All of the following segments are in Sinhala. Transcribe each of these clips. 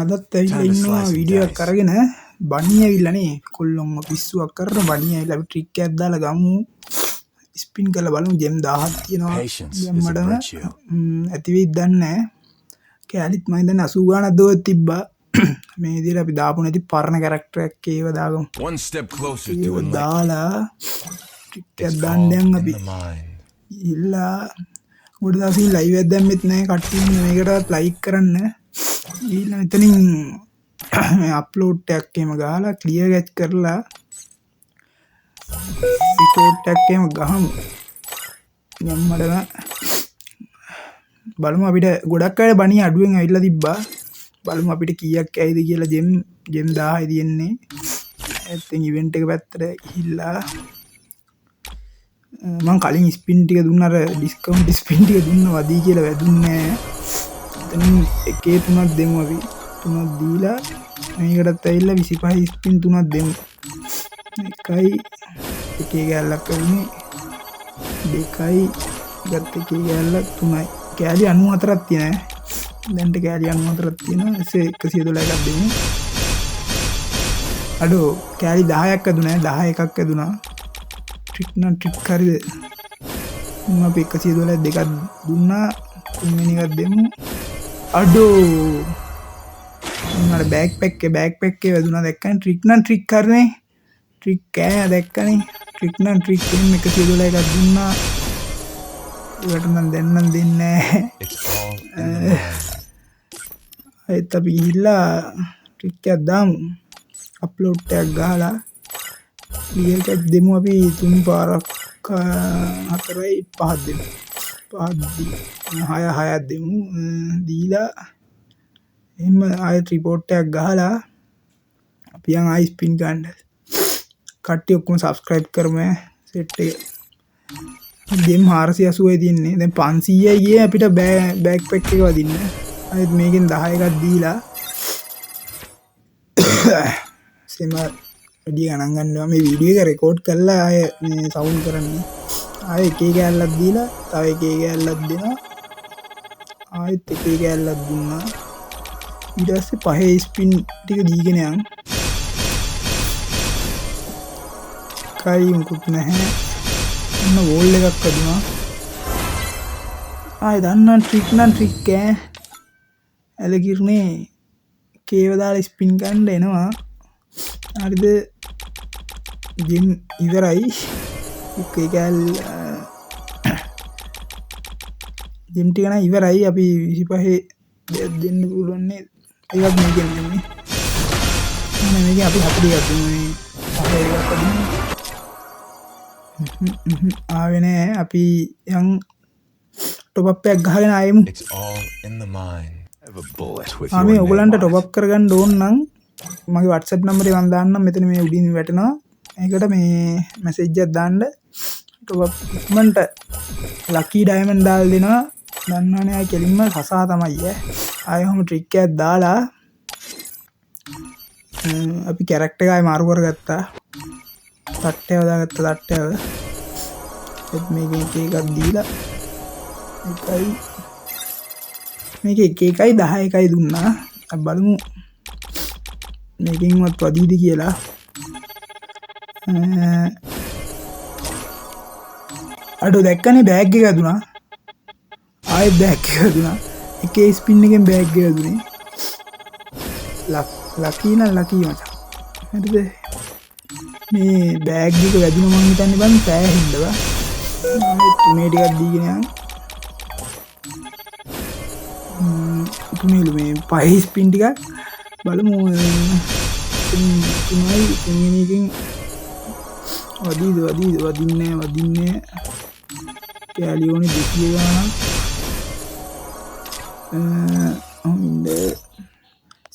අදත් ඇවිල්ලා ඉන්නවා වීඩියෝ එකක් අරගෙන බණී ඇවිල්ලානේ කොල්ලොන්ව පිස්සුවක් කරන බණී ඇවිල්ලා අපි ට්‍රික් එකක් දාලා ගමු ස්පින් කරලා බලමු ජෙම් 1000ක් තියෙනවා දැම්මඩම ඇති වෙයිද දන්නේ නැහැ කැලිත් මම දැන් 80 ගානක් දෝත් තිබ්බා මේ විදිහට අපි දාපු නැති පරණ කැරක්ටර් එකක් ඒව දාගමු One step closer to enlightenment. දාලා ට්‍රික් එකක් දාන්න දැන් අපි ඉල්ලා ගොඩ දවසින් ලයිව් එකක් දැම්මෙත් නැහැ කට්ටිය මේකටවත් ලයික් කරන්න ඊළඟ මෙතනින් අප්ලෝඩ් එකක් එහෙම ගහලා ක්ලියර් ගැච් කරලා රිපෝට් එකක් එහෙම ගහමු ගම්මඩම බලමු අපිට ගොඩක් අය බණී අඩුවෙන් ඇවිල්ලා තිබ්බා බලමු අපිට කීයක් ඇයිද කියලා ජෙම් 1000යි තියෙන්නේ ඇත්තෙන් ඉවෙන්ට් එක පැත්තට ගිහිල්ලා මම කලින් ස්පින් ටික දුන්නා අර ඩිස්කවුන්ට් ස්පින් ටික දුන්නා වදී කියලා වැදුන්නේ නැහැ එතනින් එකේ 3ක් දෙමු අපි 3ක් දීලා මේකටත් ඇවිල්ලා 25 ස්පින් 3ක් දෙමු එකයි එකේ ගෑල්ලක් කරුනේ දෙකයි ගත්ත එකේ ගෑල්ලක් 3යි කෑලි 94ක් තියෙනවා දැන්ට කෑලි 94ක් තියෙනවා එසේ 112 එකක් දෙමු අඩෝ කෑලි 10ක් ඇදුනා 10 එකක් ඇදුනා ට්‍රික් නම් ට්‍රික් හරිද මම අපි 112 දෙකක් දුන්නා තුන්වෙනි එකක් දෙමු අඩෝ මම බෑක්පැක් එකේ වැදුනා දැක්කනේ ට්‍රික් නම් ට්‍රික් කරනේ ට්‍රික් කෑ දැක්කනේ ට්‍රික් නම් ට්‍රික් එකෙන් 112 එකක් දුන්නා ඒකට නම් දැන් නම් දෙන්නේ නැහැ ඒත් අපි ගිහිල්ලා ට්‍රික් එකක් දාමු අප්ලෝඩ් එකක් ගහලා ක්ලියර් එකක් දෙමු අපි 3 පාරක් 4යි 5ක් දෙමු 6ක් දෙමු දීලා එහෙම ආයෙත් රිපෝට් එකක් ගහලා අපි යන් ආයි ස්පින් ගන්න කට්ටිය ඔක්කොම සබ්ස්ක්‍රයිබ් කරමු සෙට් එක ගේම් 480යි තියෙන්නේ දැන් 500යි ගියේ අපිට බෑක්පැක් එක වදින්න ආයෙත් මේකෙන් 10 එකක් දීලා සෙම වැඩි ගණන් ගන්නවා මේ වීඩියෝ එක රෙකෝඩ් කරලා ආය මේ සවුන්ඩ් කරන්නේ ආය එකේ කෑල්ලක් දීලා තව එකේ කෑල්ලක් දෙනවා ආයෙත් එකේ කෑල්ලක් දුන්නා ඊට පස්සේ පහේ ස්පින් ටික දීගෙන යන් කයි මුකුත් නැහැ ඔන්න වෝල් එකක් වදිනවා ආය දන්නා ට්‍රික් නම් ට්‍රික් ඇලකිරනේ කේව දාලා ස්පින් ගන්න එනවා හරිද ජිම් ඉවරයි එකේ කෑල්ල ජිම් ටික නම් ඉවරයි අපි 25 දෙන්න පුළුවන් නේද ඒකත් මේකෙන් දෙන්නේ මේක අපි 40ක් දුන්නේ අපේ ආවේ නෑ අපි යන් ටොප් අප් එකක් ගහගෙන ආයෙමු මේ ඔයගලන්ට ටොප් අප් කරගන්න ඕන නම් මගේ WhatsApp නම්බරේ මම දාන්නම් මෙතන මේ උඩින් වැටෙනවා ඒකට මේ මැසේජ් එකක් දාන්න ටොප් අප් ඉක්මනට ලකී ඩයමන්ඩ් දාලා දෙනවා දන්නවනේ ආයි කෙලින්ම සසා තමයි ආයෙ ඔහම ට්‍රික් එකක් දාලා අපි කැරක්ටර් එක ආයෙ මාරු කරගත්තා තට්ටයව දාගත්තා තට්ටයව ඒත් මේකේ එකක් දීලා එකයි මේක එකයි 10යි දුන්නා අපි බලමු මේකෙන්වත් වදීද කියලා අඩෝ දැක්කනේ බෑග් එක දුනා ආයෙත් බෑග් එක දුනා එකේ ස්පින් එකෙන් බෑග් එක දුනේ ලකී නම් ලකී මචං හරිද මේ බෑග් එක වැදුන මං හිතන්නේ බං පෑ හින්දා තුනේ ටිකක් දීගෙන යන්න තුනේලු මේ පහේ ස්පින් ටිකක් බලමු තුනයි තුන්වෙනිකින් වදින්නේ කෑලි ඕනේ 200 ගානක්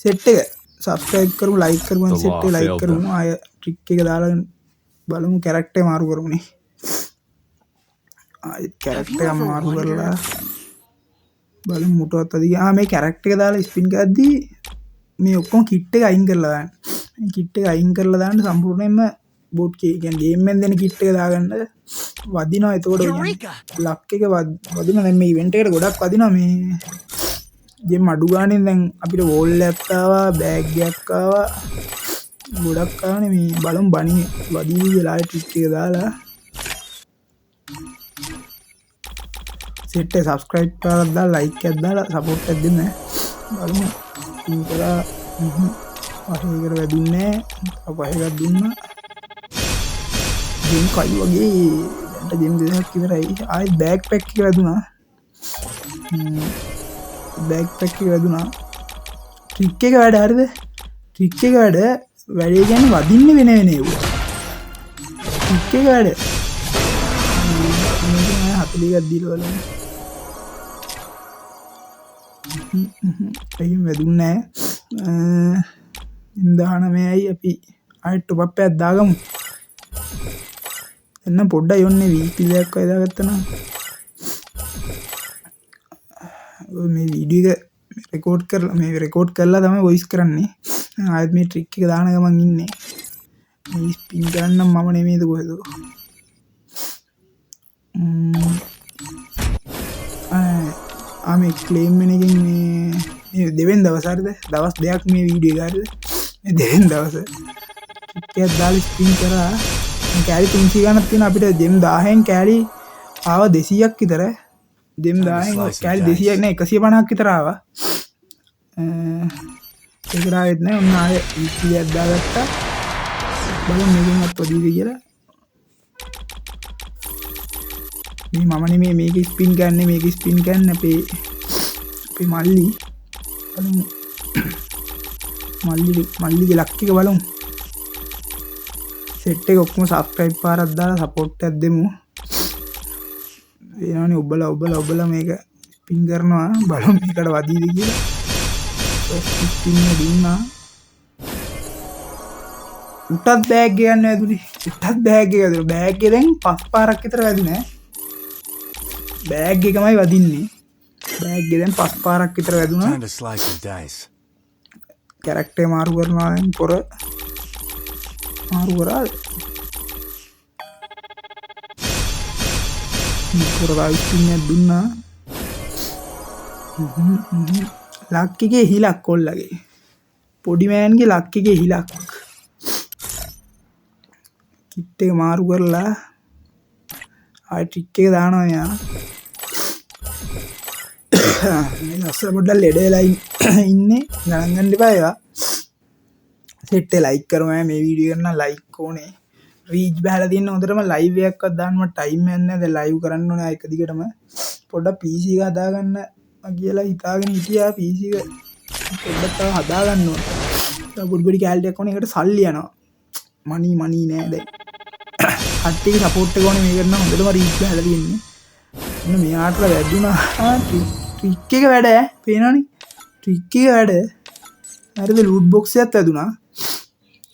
සෙට් එක සබ්ස්ක්‍රයිබ් කරමු ලයික් කරමු සෙට් එක ලයික් කරමු ආය ට්‍රික් එක දාලා බලමු කැරක්ටර් මාරු කරමුනේ ආයෙත් කැරක්ටර් එක මාරු කරලා බලමු මුටවත් අදිග මේ කැරක්ටර් එක දාලා ස්පින් කරද්දී මේ ඔක්කොම කිට් එක අයින් කරලා දාන්න මේ කිට් එක අයින් කරලා දාන්න සම්පූර්ණයෙන්ම බෝට් කියන්නේ ගේම් එකෙන් දෙන කිට් එක දාගන්න වදිනවා එතකොට කියන්නේ ලක් එක වදිනවා දැන් මේ ඉවෙන්ට් එකට ගොඩක් වදිනවා මේ ජෙම් අඩු ගානෙන් දැන් අපිට වෝල් එකක් ආවා බෑග් එකක් ආවා ගොඩක් ආවනේ මේ බලමු බණි වදී වෙලා ට්‍රික් එක දාලා සෙට් එක සබ්ස්ක්‍රයිබ් කරලා දාලා ලයික් එකක් දාලා සපෝට් එකක් දෙන්න බලමු ඉතින් කරා පහේකට වැදුන්නේ නැහැ පහේකට දුන්නා ජෙම් කයි වගේ දැන්ට ජෙම් දෙකක් ඉවරයි ආයෙත් බෑග් පැක් එක වැදුනා බෑග් පැක් එක වැදුනා ට්‍රික් එක වැඩ හරිද ට්‍රික් එක වැඩේ කියන්නේ වදින්න වෙන ඒවා ට්‍රික් එක වැඩ මේක 40ක් දීලා බලන්න අයියෝ වැදුන්නේ නැහැ 19යි අපි ආයෙත් টොප් අප් එකක් දාගමු එන්න පොඩ්ඩක් යොන්නේ වීක්ලි එකක් වගේ දාගත්තා නම් මේ වීඩියෝ එක රෙකෝඩ් කරලා තමයි වොයිස් කරන්නේ ආයෙත් මේ ට්‍රික් එක දාන ගමන් ඉන්නේ මේ ස්පින් කරන්න මම නෙමෙයිද කොහෙද මේ ක්ලේම් වෙන එකෙන් මේ දෙවෙනි දවස් හරිද දවස් දෙකක් මේ වීඩියෝ එක හරිද මේ දෙවෙනි දවස් ට්‍රික් එකක් දාලා ස්පින් කරා කෑලි 300 ගණක් තියෙන අපිට ජෙම් 1000න් කෑලි ආව 200ක් විතර ජෙම් 1000න් කෑලි 200ක් නෑ 150ක් විතර ආවා ඒකට ආයෙත් නෑ ඔන්න ආයෙ ඉතියක් දාගත්තා බලමු මේකෙන්වත් පොඩිද කියලා මේ මම නෙමෙයි මේක ස්පින් ගන්න මේක ස්පින් ගන්න අපේ මල්ලි බලමු මල්ලිගේ ලක් එක බලමු සෙට් එක ඔක්කොම සබ්ස්ක්‍රයිබ් පාරක් දාලා සපෝට් එකක් දෙමු වෙනවනේ ඔබලා මේක ස්පින් කරනවා බලමු මේකට වදීද කියලා ස්පින් දුන්නා උටත් බෑග් එක ගන්න ඇතුලේ උටත් බෑග් එක ඇතුලේ බෑග් එක දැන් 5 පාරක් විතර වැදුනේ බෑග් එකමයි වදින්නේ බෑග් එක දැන් 5 පාරක් විතර වැදුනා කැරක්ටර් මාරු කරනවා දැන් පොර මාරු කරා පොර ස්පින් එක දුන්නා ලක් එකේ හිලක් කොල්ලගේ පොඩි මෑන්ගේ ලක් එකේ හිලක් කිට් එක මාරු කරලා ආයෙ ට්‍රික් එක දානවා යා මේ ලස්සන පොඩ්ඩක් ලෙඩ වෙලා ඉන්නේ ගණන් ගන්න එපා ඒවා සෙට් එක ලයික් කරමු මේ වීඩියෝ එක නම් ලයික් ඕනේ රීච් බහලා තියෙන හොඳටම ලයිව් එකක්වත් දාන්න මට ටයිම් එකක් නැහැ දැන් ලයිව් කරන්න ඕනේ එක දිගටම පොඩ්ඩක් PC එක හදාගන්න කියලා හිතාගෙන හිටියා PC එක පොඩ්ඩක් තව හදාගන්න ඕනේ පොඩි කැලටයක් ඕනේ ඒකට සල්ලි යනවා මනි නෑ දැන් කට්ටියගේ සපෝට් එක ඕනේ මේකට නම් හොඳටම රීච් බහලා තියෙන්නේ එන්න මෙයාට වැදුනා ට්‍රික් එක වැඩ පේනවනේ ට්‍රික් එක වැඩ හරිද ලූට් බොක්ස් එකක් වැදුනා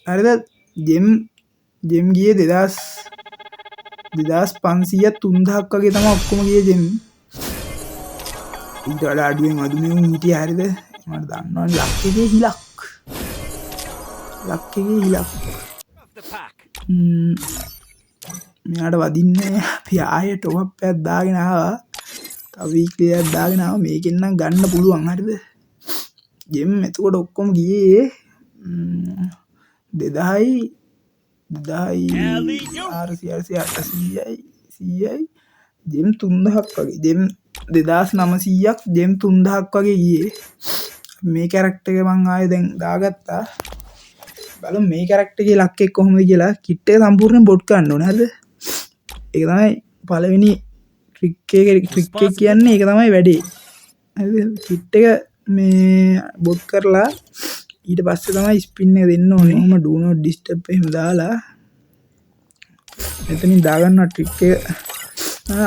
හරිද ජෙම් ගියේ 2500ක් 3000ක් වගේ තමයි ඔක්කොම ගියේ ජෙම් ඊට වඩා අඩුවෙන් වදුනේ උන් හිටියේ හරිද මට දන්නවනේ ලක් එකේ හිලක් මෙයාට වදින්නේ අපි ආයෙ টොප් අප් එකක් දාගෙන ආවා තව වීක්ලි එකක් දාගෙන ආවා මේකෙන් නම් ගන්න පුළුවන් හරිද ජෙම් එතකොට ඔක්කොම ගියේ 2000යි 100යි ජෙම් 3000ක් වගේ ජෙම් 2900ක් ජෙම් 3000ක් වගේ ගියේ මේ කැරක්ටර් එක මං ආයෙ දැන් දාගත්තා බලමු මේ කැරක්ටර් එකේ ලක් එක කොහොමද කියලා කිට් එක සම්පූර්ණයෙන් බොට් කරන්න ඕනේ හරිද ඒක තමයි පළවෙනි ට්‍රික් එක කියන්නේ ඒක තමයි වැඩේ හරිද කිට් එක මේ බොට් කරලා ඊට පස්සේ තමයි ස්පින් එක දෙන්න ඕනේ මම do not disturb එහෙම දාලා මෙතනින් දාගන්නවා ට්‍රික් එක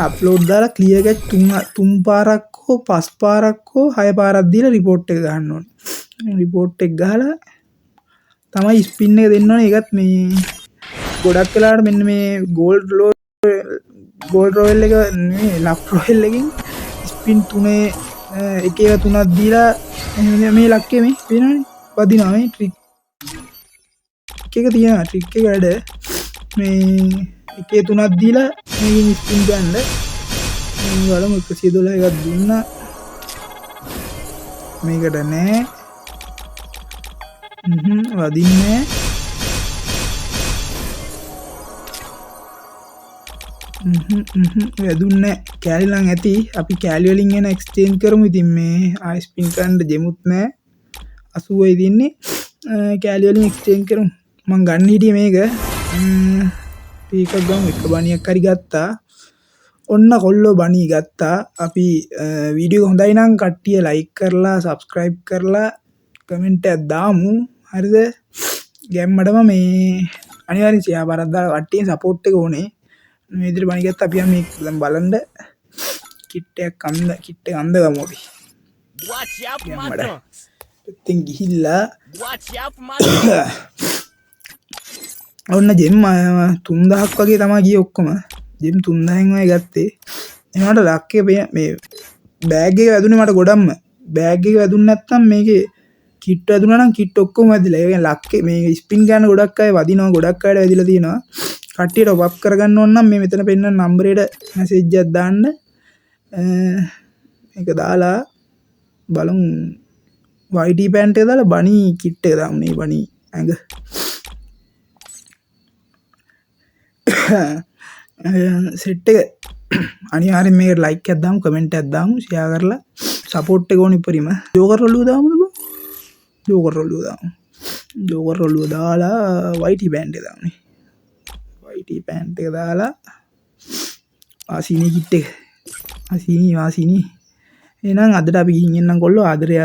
අප්ලෝඩ් දාලා ක්ලියර් එකක් 3 පාරක් හෝ 5 පාරක් හෝ 6 පාරක් දීලා රිපෝට් එක ගන්න ඕනේ රිපෝට් එක ගහලා තමයි ස්පින් එක දෙන්න ඕනේ ඒකත් මේ ගොඩක් වෙලාවට මෙන්න මේ ගෝල්ඩ් රොයල් එක නෙමෙයි ලක් රොයල් එකකින් ස්පින් 3 එක 3ක් දීලා මේ ලක්කේ මේ පේනවනේ වදිනවා මේ ට්‍රික් එක තියෙනවා ට්‍රික් එක වැඩ මේ එකේ 3ක් දීලා මේකෙන් ස්පින් ගන්න මේ වලම 112 එකක් දුන්නා මේකට නෑ වදින්නේ වැදුන්න කෑලිලං ඇති අපි කෑලිවලින් ගැන එක්ස්චේන්ජ් කරමු ඉතින් මේ ආයිස්පින් කන්ඩ ජෙමුත් නෑ 80යි තින්නේ කෑලිවලින් එක්ස්චේන්ජ් කරමු මං ගන්න හිටිය මේක ඒකක් ගමු එක බණියක් හරි ගත්තා ඔන්න කොල්ලෝ බණී ගත්තා අපි වීඩියෝ හොඳයි නම් කට්ටිය ලයික් කරලා සබස්ක්‍රයිබ් කරලා කමෙන්ට් එකක් දාමු හරිද ගැම්මටම මේ අනිවාර්යෙන් ෂෙයා බරද්දා කට්ටිය සපෝට් එක ඕනේ මේ විදිහට බණී ගත්තා අපි මේ දැන් බලන්න කිට් එක අන්ද ගමු අපි Watch out for my dunks. ඉතින් ගිහිල්ලා Watch out for my dunks. ඔන්න ජෙම් 3000ක් වගේ තමයි ගියේ ඔක්කොම ජෙම් 3000න් වගේ ගත්තේ එනකොට ලක්කේ මේ බෑග් එක වැදුනේ මට ගොඩක්ම බෑග් එක වැදුන්නේ නැත්නම් මේකේ කිට් වැදුනා නම් කිට් ඔක්කොම වැදිලා ඒ කියන්නේ ලක්කේ මේ ස්පින් ගන්න ගොඩක් අය වදිනවා ගොඩක් අයට වැදිලා තියෙනවා කට්ටියට টপ අප් කරගන්න ඕන නම් මේ මෙතන පෙන්නන නම්බරේට මැසේජ් එකක් දාන්න මේක දාලා බලමු YT පැන්ට් එක දාලා බනි කිට් එක දාමු නේ බනි ඇඟ සෙට් එක අනිවාර්යෙන් මේකට ලයික් එකක් දාමු කමෙන්ට් එකක් දාමු ෂෙයා කරලා සපෝට් එක ඕනේ උපරිම ජෝකර් රොළුව දාමුද බං ජෝකර් රොළුව දාලා YT පැන්ට් එක දාමු නේ YT පැන්ට් එක දාලා ආසීනී කිට් එක ආසීනී එහෙනම් අදට අපි ගිහින් එන්නම් කොල්ලෝ ආදරේ